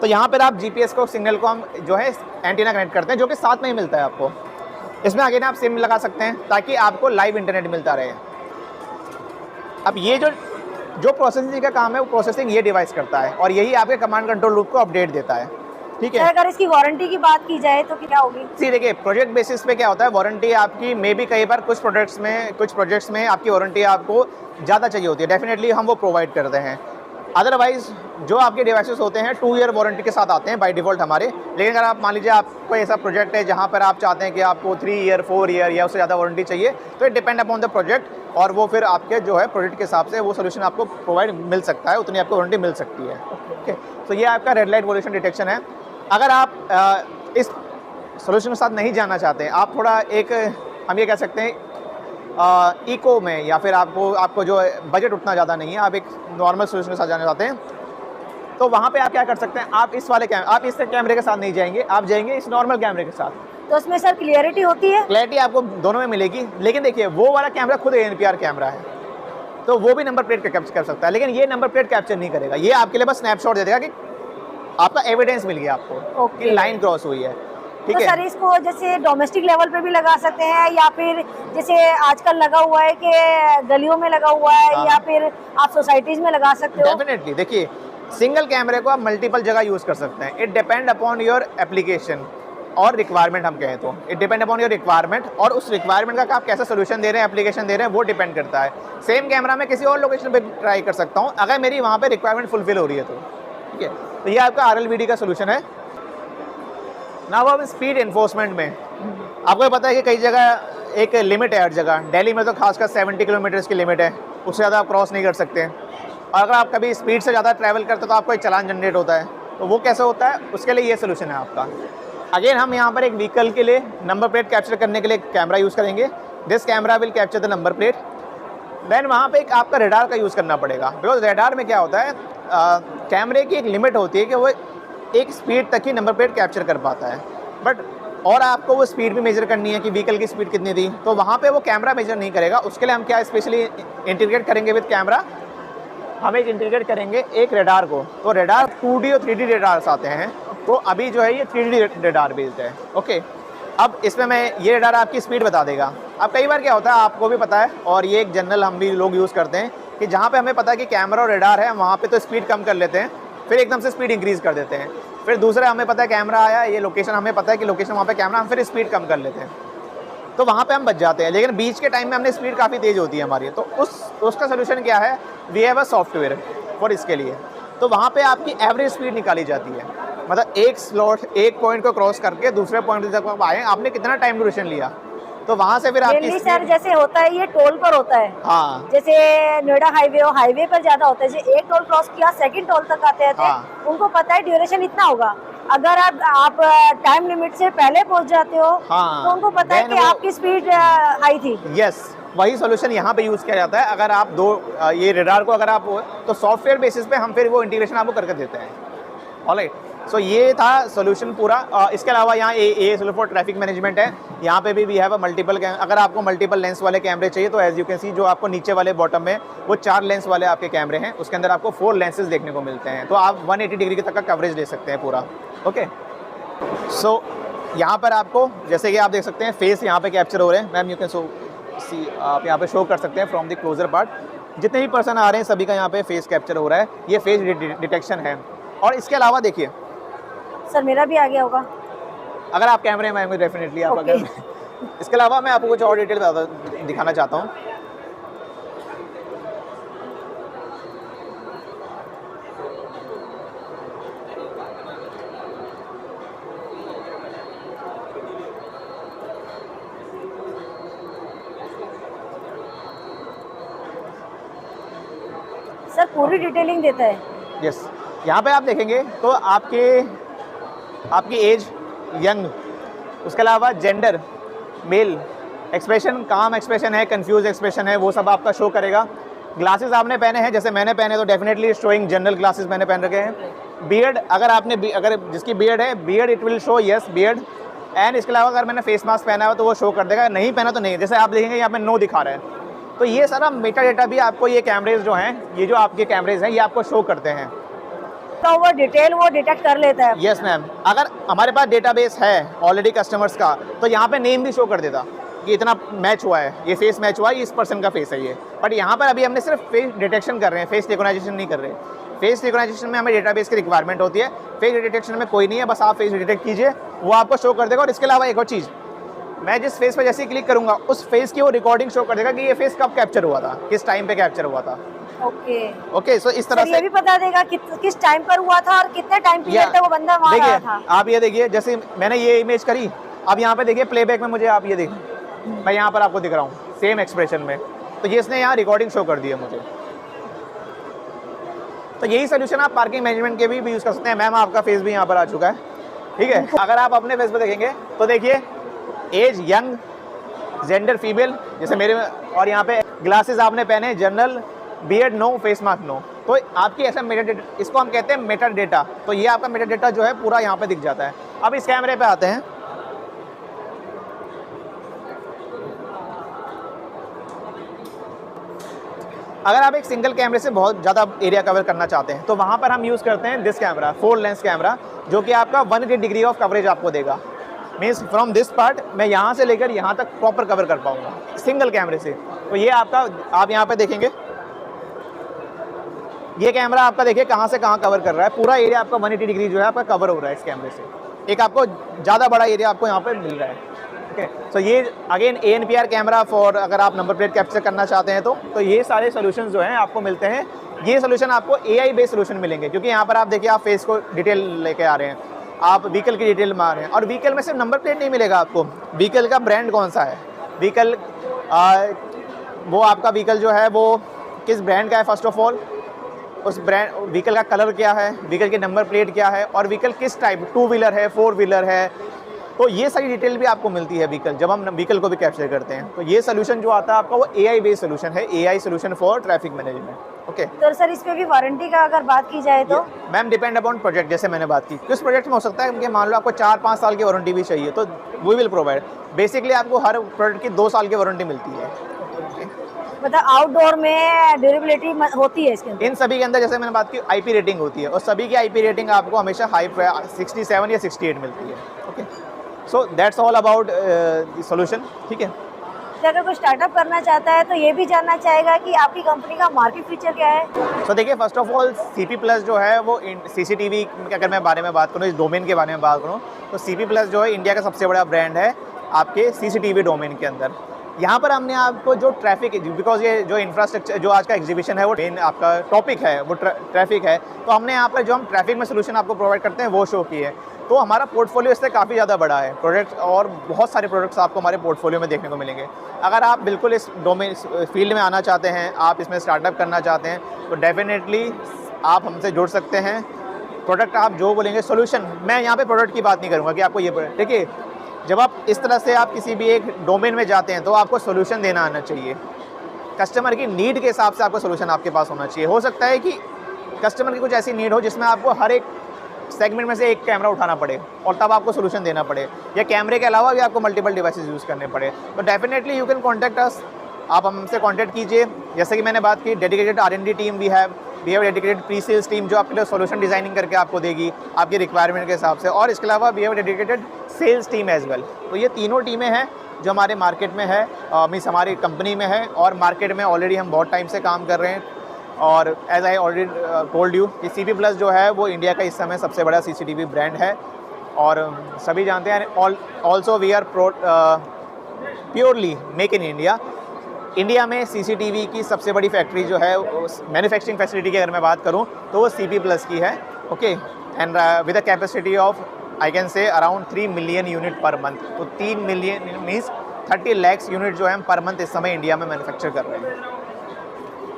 तो यहाँ पर आप GPS को सिग्नल को हम जो है एंटीना कनेक्ट करते हैं, जो कि साथ में ही मिलता है आपको। इसमें अगेन आप सिम लगा सकते हैं ताकि आपको लाइव इंटरनेट मिलता रहे। अब ये जो प्रोसेसिंग का काम है वो प्रोसेसिंग ये डिवाइस करता है, और यही आपके कमांड कंट्रोल लूप को अपडेट देता है। ठीक है, अगर इसकी वारंटी की बात की जाए तो क्या होगी? जी देखिए, प्रोजेक्ट बेसिस पे क्या होता है, वारंटी आपकी मे बी कई बार कुछ प्रोजेक्ट्स में आपकी वारंटी आपको ज़्यादा चाहिए होती है, डेफिनेटली हम वो प्रोवाइड करते हैं। अदरवाइज जो आपके डिवाइसेस होते हैं 2 ईयर वारंटी के साथ आते हैं बाय डिफ़ॉल्ट हमारे। लेकिन अगर आप मान लीजिए आपको ऐसा प्रोजेक्ट है जहाँ पर आप चाहते हैं कि आपको 3 ईयर 4 ईयर या उससे ज़्यादा वारंटी चाहिए, तो it depend upon the project, और वो फिर आपके जो है प्रोजेक्ट के हिसाब से वो सोल्यूशन आपको प्रोवाइड मिल सकता है, उतनी आपको वारंटी मिल सकती है। ओके, तो ये आपका रेड लाइट वॉल्यूशन डिटेक्शन है। अगर आप इस सोल्यूशन के साथ नहीं जाना चाहते हैं, आप थोड़ा एक हम ये कह सकते हैं इको में, या फिर आपको जो बजट उतना ज़्यादा नहीं है, आप एक नॉर्मल सोल्यूशन के साथ जाना चाहते हैं, तो वहाँ पे आप क्या कर सकते हैं, आप आप इस कैमरे के साथ नहीं जाएंगे, आप जाएंगे इस नॉर्मल कैमरे के साथ। तो उसमें सर क्लियरिटी होती है? क्लैरिटी आपको दोनों में मिलेगी, लेकिन देखिए वो वाला कैमरा खुद ANPR कैमरा है, तो वो भी नंबर प्लेट कैप्चर कर सकता है, लेकिन ये नंबर प्लेट कैप्चर नहीं करेगा। ये आपके लिए बस स्नैपशॉट दे देगा कि आपका एविडेंस मिल गया आपको कि लाइन क्रॉस हुई है। ठीक तो है सर इसको जैसे डोमेस्टिक लेवल पे भी लगा सकते हैं, या फिर जैसे आजकल लगा हुआ है कि गलियों में लगा हुआ है, या फिर आप सोसाइटीज में लगा सकते हो? डेफिनेटली। देखिए सिंगल कैमरे को आप मल्टीपल जगह यूज़ कर सकते हैं। It depend upon your application और रिक्वायरमेंट, हम कहें तो it depend upon your requirement, और उस रिक्वायरमेंट का आप कैसा सोल्यूशन दे रहे हैं, एप्लीकेशन दे रहे हैं, वो डिपेंड करता है। सेम कैमरा मैं किसी और लोकेशन पे ट्राई कर सकता हूँ अगर मेरी वहाँ पे रिक्वायरमेंट फुलफिल हो रही है तो। ठीक है, तो ये आपका RLVD का सोल्यूशन है ना। वो अब स्पीड इन्फोर्समेंट में आपको पता है कि कई जगह एक लिमिट है, हर जगह दिल्ली में तो खासकर 70 किलोमीटर की लिमिट है, उससे ज़्यादा आप क्रॉस नहीं कर सकते। और अगर आप कभी स्पीड से ज़्यादा ट्रैवल करते हो तो आपको एक चालान जनरेट होता है, तो वो कैसे होता है, उसके लिए ये सोल्यूशन है आपका। अगेन हम यहाँ पर एक व्हीकल के लिए नंबर प्लेट कैप्चर करने के लिए कैमरा यूज़ करेंगे। This camera will capture the number plate. Then वहाँ पे एक आपका रेडार का यूज़ करना पड़ेगा, बिकॉज रेडार में क्या होता है, कैमरे की एक लिमिट होती है कि वो एक स्पीड तक ही नंबर प्लेट कैप्चर कर पाता है, बट और आपको वो स्पीड भी मेजर करनी है कि व्हीकल की स्पीड कितनी थी, तो वहाँ पे वो कैमरा मेजर नहीं करेगा। उसके लिए हम क्या स्पेशली इंटीग्रेट करेंगे विद कैमरा, हम एक इंटीग्रेट करेंगे एक रेडार को। तो रेडार 2D और 3D रेडार्स आते हैं, तो अभी जो है ये 3D रेडार बेस्ड है। ओके, अब इसमें मैं ये रेडार आपकी स्पीड बता देगा। अब कई बार क्या होता है, आपको भी पता है, और ये एक जनरल हम भी लोग यूज़ करते हैं कि जहाँ पे हमें पता है कि कैमरा और रेडार है, वहाँ पे तो स्पीड कम कर लेते हैं, फिर एकदम से स्पीड इंक्रीज़ कर देते हैं। फिर दूसरा हमें पता है कैमरा आया, ये लोकेशन हमें पता है कि लोकेशन वहाँ पे कैमरा, हम फिर स्पीड कम कर लेते हैं, तो वहाँ पे हम बच जाते हैं। लेकिन बीच के टाइम में हमने स्पीड काफ़ी तेज़ होती है हमारी, तो उसका सोल्यूशन क्या है, we have a software for इसके लिए। तो वहाँ पे आपकी एवरेज स्पीड निकाली जाती है, मतलब एक स्लॉट, एक पॉइंट को क्रॉस करके दूसरे पॉइंट तक आप आए, आपने कितना टाइम ड्यूरेशन लिया, तो वहाँ से फिर आपकी सर जैसे होता है ये टोल पर होता है। हाँ, जैसे नोएडा हाईवे पर ज्यादा होता है, जैसे एक टोल क्रॉस किया सेकंड टोल तक आते हैं। हाँ। उनको पता है ड्यूरेशन इतना होगा, अगर आप टाइम लिमिट से पहले पहुंच जाते हो, हाँ, तो उनको पता है कि आपकी स्पीड हाई थी। यस, वही सॉल्यूशन यहाँ पे यूज़ किया जाता है। अगर आप ये रेडार को अगर आप तो सॉफ्टवेयर बेसिस पे हम फिर वो इंटीग्रेशन आपको करके देते हैं। ऑलराइट, सो ये था सॉल्यूशन पूरा। इसके अलावा यहाँ a solution for traffic management है। यहाँ पे भी वी हैव अ मल्टीपल, अगर आपको मल्टीपल लेंस वाले कैमरे चाहिए तो एज यू कैन सी, जो आपको नीचे वाले बॉटम में वो 4 लेंस वाले आपके कैमरे हैं, उसके अंदर आपको 4 लेंसेज देखने को मिलते हैं, तो आप 180 डिग्री तक का कवरेज ले सकते हैं पूरा। ओके, सो यहाँ पर आपको जैसे कि आप देख सकते हैं फेस यहाँ पे कैप्चर हो रहे हैं। मैम यू कैन सी, आप यहाँ पे शो कर सकते हैं फ्रॉम द क्लोजर पार्ट, जितने भी पर्सन आ रहे हैं सभी का यहाँ पे फेस कैप्चर हो रहा है, ये फेस डिटेक्शन है। और इसके अलावा देखिए सर मेरा भी आ गया होगा अगर आप कैमरे में, डेफिनेटली आप अगर इसके अलावा मैं आपको कुछ और डिटेल दिखाना चाहता हूँ। सर पूरी डिटेलिंग देता है। यस, यहाँ पे आप देखेंगे तो आपकी एज यंग, उसके अलावा जेंडर मेल, एक्सप्रेशन काम एक्सप्रेशन है, कंफ्यूज एक्सप्रेशन है, वो सब आपका शो करेगा। ग्लासेस आपने पहने हैं, जैसे मैंने पहने तो डेफिनेटली शोइंग जनरल ग्लासेस मैंने पहन रखे हैं। बियर्ड, अगर जिसकी बियर्ड है, beard it will show yes beard. And इसके अलावा अगर मैंने फेस मास्क पहना है तो वो शो कर देगा, नहीं पहना तो नहीं। जैसे आप देखेंगे यहाँ पे नो दिखा रहा है, तो ये सारा मेटा डेटा भी आपको ये कैमरेज जो हैं, ये जो आपके कैमरेज हैं, ये आपको शो करते हैं। तो वो डिटेल वो डिटेक्ट कर लेता है। यस मैम, अगर हमारे पास डेटाबेस है ऑलरेडी कस्टमर्स का, तो यहाँ पे नेम भी शो कर देता कि इतना मैच हुआ है, ये फेस मैच हुआ है, इस पर्सन का फेस है ये। बट यहाँ पर अभी हमने सिर्फ फेस डिटेक्शन कर रहे हैं, फेस रिकॉग्नाइजेशन नहीं कर रहे। फेस रिकॉग्नाइजेशन में हमें डेटाबेस की रिक्वायरमेंट होती है, फेस डिटेक्शन में कोई नहीं है, बस आप फेस डिटेक्ट कीजिए, वो आपको शो कर देगा। और इसके अलावा एक और चीज़, मैं जिस फेस पर जैसे ही क्लिक करूँगा उस फेस की वो रिकॉर्डिंग शो कर देगा कि ये फेस कब कैप्चर हुआ था, किस टाइम पे कैप्चर हुआ था। ओके, सो इस तरह से ये भी बता देगा किस टाइम पर हुआ था और कितने टाइम पीरियड तक वो बंदा वहाँ रहा था। आप ये देखिए, जैसे मैंने ये इमेज करी, अब यहाँ पे देखिए प्लेबैक में मुझे आप ये देखिए, मैं यहाँ पर आपको दिख रहा हूँ सेम एक्सप्रेशन में, तो ये इसने यहाँ रिकॉर्डिंग शो कर दी है मुझे। तो यही सोल्यूशन आप पार्किंग मैनेजमेंट के भी यूज़ कर सकते हैं। मैम आपका फेस भी यहाँ पर आ चुका है, ठीक है। अगर आप अपने फेस पर देखेंगे तो देखिए एज यंग, जेंडर फीमेल, जैसे मेरे में, और यहाँ पे ग्लासेस आपने पहने general, beard no, face mark no. तो आपकी ऐसा मेटा डेटा, इसको हम कहते हैं मेटा डेटा। तो ये आपका मेटा डेटा जो है पूरा यहाँ पे दिख जाता है। अब इस कैमरे पे आते हैं। अगर आप एक सिंगल कैमरे से बहुत ज़्यादा एरिया कवर करना चाहते हैं तो वहाँ पर हम यूज़ करते हैं दिस कैमरा, 4 लेंस कैमरा, जो कि आपका 180 डिग्री ऑफ कवरेज आपको देगा। मीन्स फ्रॉम दिस पार्ट मैं यहाँ से लेकर यहाँ तक प्रॉपर कवर कर पाऊँगा सिंगल कैमरे से। तो ये आपका, आप यहाँ पे देखेंगे ये कैमरा आपका देखिए कहाँ से कहाँ कवर कर रहा है। पूरा एरिया आपका 180 डिग्री जो है आपका कवर हो रहा है इस कैमरे से। एक आपको ज़्यादा बड़ा एरिया आपको यहाँ पे मिल रहा है। ओके, सो ये अगेन ANPR कैमरा फॉर, अगर आप नंबर प्लेट कैप्चर करना चाहते हैं तो ये सारे सोल्यूशन जो हैं आपको मिलते हैं। ये सोल्यूशन आपको AI बेस्ड सोल्यूशन मिलेंगे, क्योंकि यहाँ पर आप देखिए आप फेस को डिटेल लेके आ रहे हैं, आप व्हीकल की डिटेल में आ रहे हैं। और व्हीकल में सिर्फ नंबर प्लेट नहीं मिलेगा आपको, व्हीकल का ब्रांड कौन सा है, व्हीकल वो आपका व्हीकल जो है वो किस ब्रांड का है, फर्स्ट ऑफ ऑल उस ब्रांड, व्हीकल का कलर क्या है, व्हीकल की नंबर प्लेट क्या है, और व्हीकल किस टाइप, 2 व्हीलर है, 4 व्हीलर है। तो ये सारी डिटेल भी आपको मिलती है व्हीकल, जब हम व्हीकल को भी कैप्चर करते हैं। तो ये सोल्यूशन जो आता है आपका वो AI बेस्ड सोल्यूशन है, AI solution for traffic management. Okay, तो सर इस पे भी वारंटी का अगर बात की जाए तो? मैम डिपेंड अपॉन प्रोजेक्ट, जैसे मैंने बात की किस प्रोजेक्ट में हो सकता है कि मान लो आपको 4-5 साल की वारंटी भी चाहिए तो वी विल प्रोवाइड। बेसिकली आपको हर प्रोडक्ट की 2 साल की वारंटी मिलती है। मतलब आउटडोर में ड्यूरेबिलिटी होती है इसके अंदर? इन सभी के अंदर जैसे मैंने बात की IP रेटिंग होती है, और सभी की IP रेटिंग आपको हमेशा हाई 67 या 68 मिलती है। Okay, so that's all about solution. ठीक है, तो अगर कोई स्टार्टअप करना चाहता है तो ये भी जानना चाहेगा कि आपकी कंपनी का मार्केट फीचर क्या है? तो देखिए फर्स्ट ऑफ ऑल CP+ जो है वो CCTV के अगर मैं बारे में बात करूँ, इस डोमेन के बारे में बात करूँ तो CP+ जो है इंडिया का सबसे बड़ा ब्रांड है आपके CCTV डोमेन के अंदर। यहाँ पर हमने आपको जो ट्रैफिक, बिकॉज ये जो इंफ्रास्ट्रक्चर जो आज का एग्जीबिशन है वो मेन आपका टॉपिक है वो ट्रैफिक है, तो हमने यहाँ पर जो हम ट्रैफिक में सोल्यूशन आपको प्रोवाइड करते हैं वो शो की है। तो हमारा पोर्टफोलियो इससे काफ़ी ज़्यादा बड़ा है प्रोडक्ट्स, और बहुत सारे प्रोडक्ट्स आपको हमारे पोर्टफोलियो में देखने को मिलेंगे। अगर आप बिल्कुल इस डोमेन फील्ड में आना चाहते हैं, आप इसमें स्टार्टअप करना चाहते हैं तो डेफिनेटली आप हमसे जुड़ सकते हैं। प्रोडक्ट आप जो बोलेंगे, सोल्यूशन, मैं यहाँ पे प्रोडक्ट की बात नहीं करूँगा कि आपको ये प्रोडक्ट, देखिए जब आप इस तरह से आप किसी भी एक डोमेन में जाते हैं तो आपको सोल्यूशन देना आना चाहिए। कस्टमर की नीड के हिसाब से आपका सोल्यूशन आपके पास होना चाहिए। हो सकता है कि कस्टमर की कुछ ऐसी नीड हो जिसमें आपको हर एक सेगमेंट में से एक कैमरा उठाना पड़े और तब आपको सोल्यूशन देना पड़े, या कैमरे के अलावा भी आपको मल्टीपल डिवाइसेस यूज़ करने पड़े, तो definitely you can contact us, आप हमसे कॉन्टैक्ट कीजिए। जैसे कि मैंने बात की, dedicated R&D team we have dedicated pre sales team जो आपके लिए सोल्यूशन डिजाइनिंग करके आपको देगी आपकी रिक्वायरमेंट के हिसाब से, और इसके अलावा we have dedicated sales team as well. तो ये तीनों टीमें हैं जो हमारे मार्केट में है, मीन्स हमारी कंपनी में है, और मार्केट में ऑलरेडी हम बहुत टाइम से काम कर रहे हैं। और as I already told you कि CP+ जो है वो इंडिया का इस समय सबसे बड़ा CCTV ब्रांड है, और सभी जानते हैं। Also we are purely make in India. India में CCTV की सबसे बड़ी फैक्ट्री जो है, मैन्युफैक्चरिंग फैसिलिटी की अगर मैं बात करूं तो वो CP+ की है। Okay, and with a capacity of I can say around 3 million unit per month. तो 3 मिलियन मीन्स 30 लाख यूनिट जो है पर मंथ इस समय इंडिया में मैन्युफैक्चर कर रहे हैं।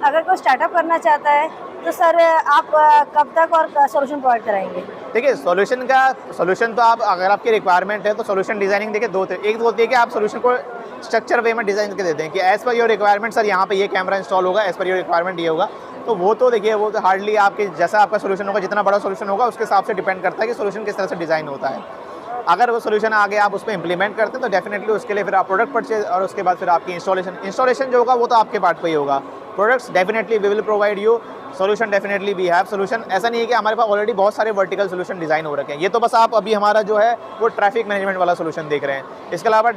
अगर कोई स्टार्टअप करना चाहता है तो सर आप कब तक और सोल्यूशन प्रोवाइड कराएंगे? देखिए सोल्यूशन तो आप, अगर आपकी रिक्वायरमेंट है तो सोल्यूशन डिजाइनिंग देखिए एक तो होती है कि आप सोल्यूशन को स्ट्रक्चर वे में डिज़ाइन करके देते हैं कि as per your requirement sir यहाँ पे ये कैमरा इंस्टॉल होगा, एज़ पर योर रिक्वायरमेंट ये होगा। तो वो तो देखिए वो तो हार्डली आपके जैसा आपका सोल्यूशन होगा, जितना बड़ा सोल्यूशन होगा उसके हिसाब से डिपेंड करता है कि सोल्यूशन किस तरह से डिज़ाइन होता है। अगर वो सोल्यूशन आगे आप उस पर इंप्लीमेंट करते हैं तो डेफिनेटली उसके लिए फिर आप प्रोडक्ट परचेज, और उसके बाद फिर आपकी इंस्टॉलेशन जो होगा वो तो आपके पार्ट पे ही होगा। Products definitely we will provide you, solution definitely we have solution. ऐसा नहीं है कि हमारे पास ऑलरेडी बहुत सारे वर्टिकल सोल्यूशन डिज़ाइन हो रखे हैं, ये तो बस आप अभी हमारा जो है वो ट्रैफिक मैनेजमेंट वाला सोल्यूशन देख रहे हैं। इसके अलावा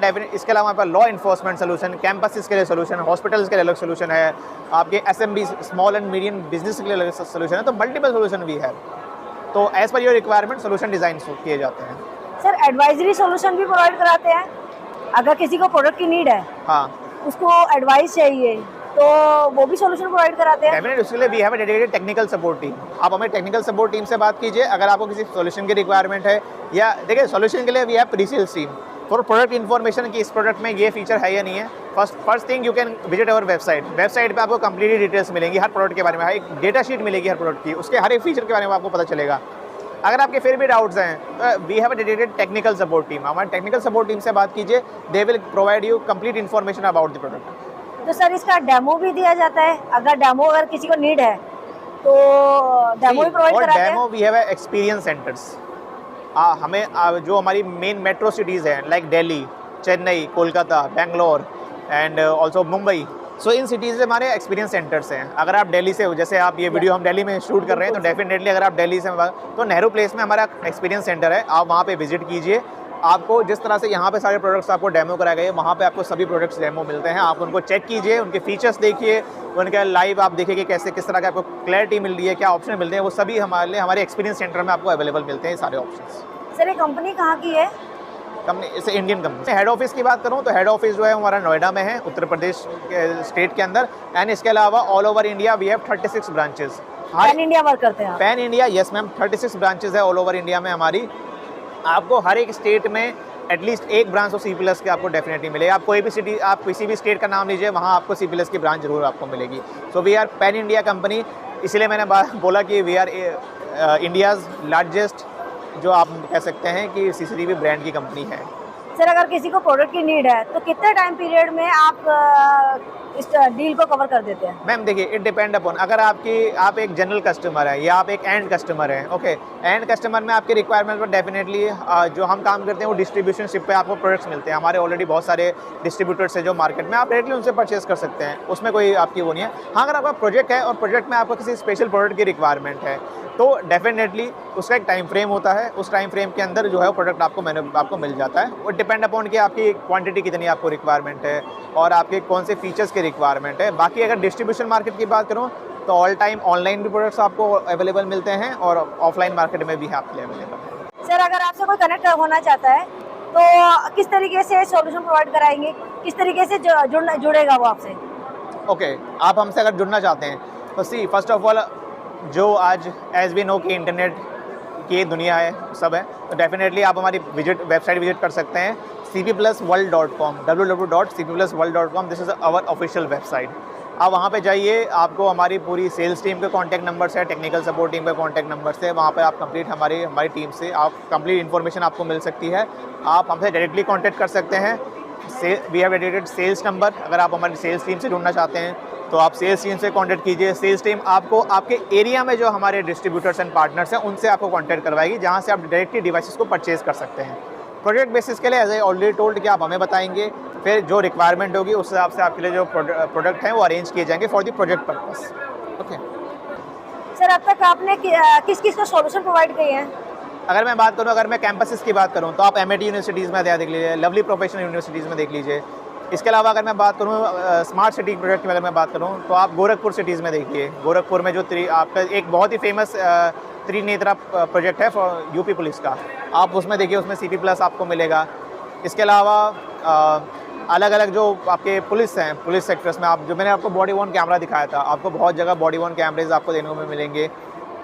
हमारे पास लॉ इन्फोर्समेंट सोल्यूशन, कैंपसेस के लिए सोल्यूशन, हॉस्पिटल्स के लिए अलग सोल्यूशन है, आपके SMB small and medium business के लिए अलग सोल्यूशन है। तो मल्टीपल सोल्यूशन वी हैव, तो as per your requirement solution design किए जाते हैं। सर एडवाइजरी सोल्यूशन भी प्रोवाइड कराते हैं? अगर किसी को प्रोडक्ट की नीड है, हाँ, उसको एडवाइस चाहिए तो वो भी सोल्यूशन प्रोवाइड कराते हैं? डेफिनेटली उसके लिए we have a dedicated technical support team. आप हमें टेक्निकल सपोर्ट टीम से बात कीजिए अगर आपको किसी सोल्यूशन की रिक्वायरमेंट है, या देखिए सोल्यूशन के लिए we have pre sales team for product information कि इस प्रोडक्ट में ये फीचर है या नहीं है। First thing you can visit our website पे आपको कंप्लीटली डिटेल्स मिलेंगी हर प्रोडक्ट के बारे में, एक डेटा शीट मिलेगी हर प्रोडक्ट की, उसके हर एक फीचर के बारे में आपको पता चलेगा। अगर आपके फिर भी डाउट्स हैं तो we have a dedicated technical support team. हमारे टेक्निकल सपोर्ट टीम से बात कीजिए, they will provide you complete information about the product. तो सर इसका डेमो भी दिया जाता है, अगर किसी को नीड है तो डेमो भी प्रोवाइड कराते हैं? Demo we have experience centres. हमें जो हमारी मेन मेट्रो सिटीज़ हैं like Delhi, Chennai, Kolkata, Bangalore and also Mumbai, so in cities में हमारे एक्सपीरियंस सेंटर्स हैं। अगर आप दिल्ली से हो, जैसे आप ये वीडियो हम दिल्ली में शूट कर रहे हैं, तो डेफिनेटली अगर आप दिल्ली से, तो नेहरू प्लेस में हमारा एक्सपीरियंस सेंटर है, आप वहाँ पे विजिट कीजिए। आपको जिस तरह से यहाँ पे सारे प्रोडक्ट्स आपको डेमो कराए गए, वहाँ पे आपको सभी प्रोडक्ट्स डेमो मिलते हैं। आप उनको चेक कीजिए, उनके फीचर्स देखिए, उनका लाइव आप देखिए कि कैसे किस तरह का आपको क्लैरिटी मिल रही है, क्या ऑप्शन मिलते हैं, वो सभी हमारे एक्सपीरियंस सेंटर में आपको अवेलेबल मिलते हैं सारे ऑप्शन। सर ये कंपनी कहाँ की है? कंपनी इसे इंडियन कंपनी। हेड ऑफिस की बात करूँ तो हेड ऑफिस जो है हमारा नोएडा में है, उत्तर प्रदेश के स्टेट के अंदर। एंड इसके अलावा all over India we have 36 branches. Pan India work करते हैं? Pan India, yes ma'am, 36 branches है ऑल ओवर इंडिया में हमारी। आपको हर एक स्टेट में एटलीस्ट एक ब्रांच तो C+ की आपको डेफिनेटली मिलेगा। आप कोई भी सिटी, आप किसी भी स्टेट का नाम लीजिए, वहाँ आपको C+ की ब्रांच जरूर आपको मिलेगी। So we are pan India company, इसीलिए मैंने बोला कि वी आर इंडियाज़ लार्जेस्ट, जो आप कह सकते हैं कि CCTV ब्रांड की कंपनी है। सर अगर किसी को प्रोडक्ट की नीड है तो कितने टाइम पीरियड में आप इस डील को कवर कर देते हैं? मैम देखिए, इट डिपेंड अपॉन, अगर आप एक जनरल कस्टमर है या आप एक एंड कस्टमर है, ओके, एंड कस्टमर में आपके रिक्वायरमेंट पर डेफिनेटली जो हम काम करते हैं वो डिस्ट्रीब्यूशनशिप पे आपको प्रोडक्ट्स मिलते हैं। हमारे ऑलरेडी बहुत सारे डिस्ट्रीब्यूटर्स हैं जो मार्केट में, आप डायरेक्टली उनसे परचेज कर सकते हैं, उसमें कोई आपकी वो नहीं है। हाँ, अगर आपका प्रोजेक्ट है और प्रोजेक्ट में आपको किसी स्पेशल प्रोडक्ट की रिक्वायरमेंट है तो डेफिनेटली उसका एक टाइम फ्रेम होता है, उस टाइम फ्रेम के अंदर जो है वो प्रोडक्ट आपको मिल जाता है। वो डिपेंड अपॉन कि आपकी क्वांटिटी कितनी आपको रिक्वायरमेंट है और आपके कौन से फीचर्स की रिक्वायरमेंट है। बाकी अगर डिस्ट्रीब्यूशन मार्केट की बात करूँ तो ऑल टाइम ऑनलाइन भी प्रोडक्ट्स आपको अवेलेबल मिलते हैं और ऑफलाइन मार्केट में भी आपके लिए अवेलेबल है। सर अगर आपसे कोई कनेक्ट होना चाहता है तो किस तरीके से सॉल्यूशन प्रोवाइड कराएंगे, किस तरीके से जुड़ेगा वो आपसे? ओके, आप हमसे अगर जुड़ना चाहते हैं तो सी फर्स्ट ऑफ ऑल, जो आज एज वी नो कि इंटरनेट की दुनिया है, सब है, तो डेफिनेटली आप हमारी वेबसाइट विजिट कर सकते हैं cpplusworld.com, www.cpplusworld.com। This is our official website. आप वहाँ पे जाइए, आपको हमारी पूरी सेल्स टीम के कॉन्टैक्ट नंबर्स है, टेक्निकल सपोर्ट टीम के कॉन्टैक्ट नंबर्स है, वहाँ पे आप कंप्लीट हमारी टीम से आप कंप्लीट इन्फॉर्मेशन आपको मिल सकती है। आप हमसे डायरेक्टली कॉन्टैक्ट कर सकते हैं। We have dedicated sales number, अगर आप हमारी सेल्स टीम से जुड़ना चाहते हैं तो आप सेल्स टीम से कांटेक्ट कीजिए। सेल्स टीम आपको आपके एरिया में जो हमारे डिस्ट्रीब्यूटर्स एंड पार्टनर्स हैं उनसे आपको कांटेक्ट करवाएगी, जहां से आप डायरेक्टली डिवाइसेस को परचेज कर सकते हैं। प्रोजेक्ट बेसिस के लिए एज ए ऑलरेडी टोल्ड कि आप हमें बताएंगे, फिर जो रिक्वायरमेंट होगी उस हिसाब से आपके लिए जो प्रोडक्ट हैं वो अरेंज किए जाएंगे for the project purpose. Okay sir, अब तक आपने किस किस को सॉल्यूशन प्रोवाइड किए हैं? अगर मैं बात करूँ, अगर मैं कैंपसेस की बात करूँ तो आप MIT यूनिवर्सिटीज़ में देख लीजिए, लवली प्रोफेशनल यूनिवर्सिटीज़ में देख लीजिए। इसके अलावा अगर मैं बात करूँ स्मार्ट सिटी प्रोजेक्ट की, अगर मैं बात करूँ तो आप गोरखपुर सिटीज़ में देखिए। गोरखपुर में जो आपका एक बहुत ही फेमस त्रिनेत्रा प्रोजेक्ट है फॉर यूपी पुलिस का, आप उसमें देखिए, उसमें CP+ आपको मिलेगा। इसके अलावा अलग अलग जो आपके पुलिस हैं, पुलिस सेक्टर्स में आप जो मैंने आपको बॉडी वॉर्न कैमरा दिखाया था, आपको बहुत जगह बॉडी वॉर्न कैमरेज आपको देखने को मिलेंगे।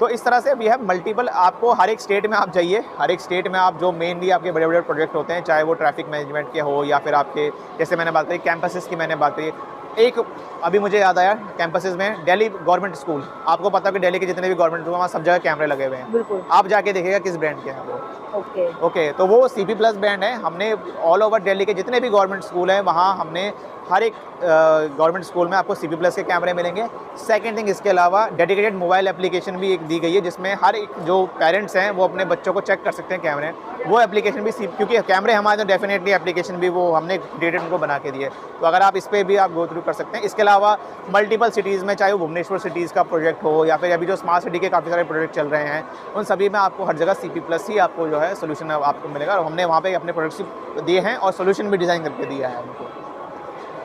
तो इस तरह से वी हैव मल्टीपल, आपको हर एक स्टेट में आप जाइए, हर एक स्टेट में आप जो मेनली आपके बड़े बड़े प्रोजेक्ट होते हैं, चाहे वो ट्रैफिक मैनेजमेंट के हो या फिर आपके, जैसे मैंने बात करी कैंपसेस की, मैंने बात करी एक अभी मुझे याद आया कैंपसेस में, दिल्ली गवर्नमेंट स्कूल, आपको पता है कि दिल्ली के जितने भी गवर्नमेंट स्कूल वहाँ सब जगह कैमरे लगे हुए हैं। बिल्कुल, आप जाके देखिएगा किस ब्रांड के हैं वो। ओके, तो वो CP+ ब्रांड है। हमने ऑल ओवर दिल्ली के जितने भी गवर्नमेंट स्कूल हैं वहाँ हमने हर एक गवर्नमेंट स्कूल में आपको CP+ के कैमरे मिलेंगे। सेकंड थिंग, इसके अलावा डेडिकेटेड मोबाइल एप्लीकेशन भी एक दी गई है, जिसमें हर एक जो पेरेंट्स हैं वो अपने बच्चों को चेक कर सकते हैं कैमरे, वो एप्लीकेशन भी क्योंकि कैमरे हमारे, तो डेफिनेटली एप्लीकेशन भी वो हमने डेटेड उनको बना के दिए, तो अगर आप इस पर भी आप गो थ्रू कर सकते हैं। इसके अलावा मल्टीपल सिटीज़ में, चाहे वो भुवनेश्वर सिटीज़ का प्रोजेक्ट हो या फिर अभी जो स्मार्ट सिटी के काफ़ी सारे प्रोजेक्ट चल रहे हैं, उन सभी में आपको हर जगह CP+ ही आपको जो है सोल्यूशन आपको मिलेगा। और हमने वहाँ पे अपने प्रोडक्ट्स दिए हैं और सोल्यूशन भी डिज़ाइन करके दिया है उनको।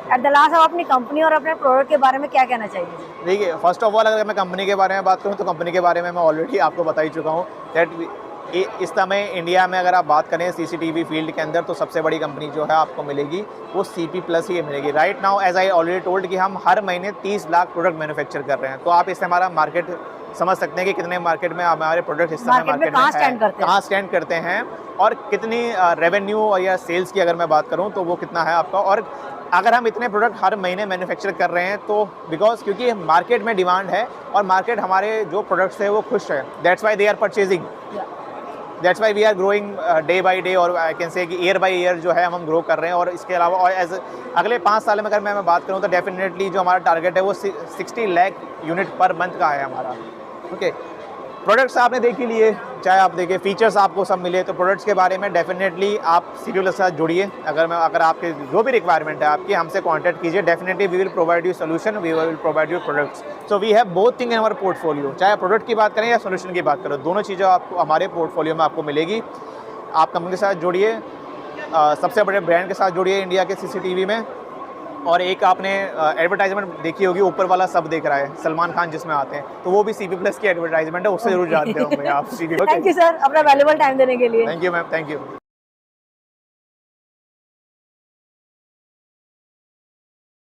एट द लास्ट, आप अपनी कंपनी और अपने प्रोडक्ट के बारे में क्या कहना चाहिए? देखिए, फर्स्ट ऑफ ऑल अगर मैं कंपनी के बारे में बात करूँ तो कंपनी के बारे में मैं ऑलरेडी आपको बता ही चुका हूँ दैट इस समय इंडिया में अगर आप बात करें CCTV फील्ड के अंदर तो सबसे बड़ी कंपनी जो है आपको मिलेगी वो CP+ ही मिलेगी। Right now as I already told कि हम हर महीने 30 लाख प्रोडक्ट मैन्युफैक्चर कर रहे हैं, तो आप इससे हमारा मार्केट समझ सकते हैं कि कितने मार्केट में हमारे प्रोडक्ट इस समय मार्केट में कहाँ स्टैंड करते हैं और कितनी रेवेन्यू या सेल्स की अगर मैं बात करूँ तो वो कितना है आपका। और अगर हम इतने प्रोडक्ट हर महीने मैन्युफैक्चर कर रहे हैं तो क्योंकि मार्केट में डिमांड है और मार्केट हमारे जो प्रोडक्ट्स है वो खुश है, that's why they are purchasing. That's why we are growing day by day, और आई कैन से कि ईयर बाई ईयर जो है हम ग्रो कर रहे हैं। और इसके अलावा और एज अगले 5 साल में अगर मैं बात करूँ तो डेफिनेटली जो हमारा टारगेट है वो 60 लाख यूनिट पर मंथ का है हमारा। ओके, प्रोडक्ट्स आपने देख ही लिए, चाहे आप देखिए फीचर्स आपको सब मिले, तो प्रोडक्ट्स के बारे में डेफिनेटली आप सीरियल के साथ जुड़िए। अगर आपके जो भी रिक्वायरमेंट है आपकी, हमसे कांटेक्ट कीजिए। Definitely we will provide you solution, we will provide you products. So we have both thing in हमारे पोर्टफोलियो, चाहे प्रोडक्ट की बात करें या सोल्यूशन की बात करें, दोनों चीज़ें आपको हमारे पोर्टफोलियो में आपको मिलेगी। आप कंपनी के साथ जुड़िए, सबसे बड़े ब्रांड के साथ जुड़िए इंडिया के CCTV में। और एक आपने एडवर्टाइजमेंट देखी होगी, ऊपर वाला सब देख रहा है, सलमान खान जिसमें आते हैं, तो वो भी CP+ की एडवर्टाइजमेंट है, उससे जरूर जानते होंगे आप CP। थैंक यू सर अपना वैल्यूबल टाइम देने के लिए। Thank you ma'am, thank you.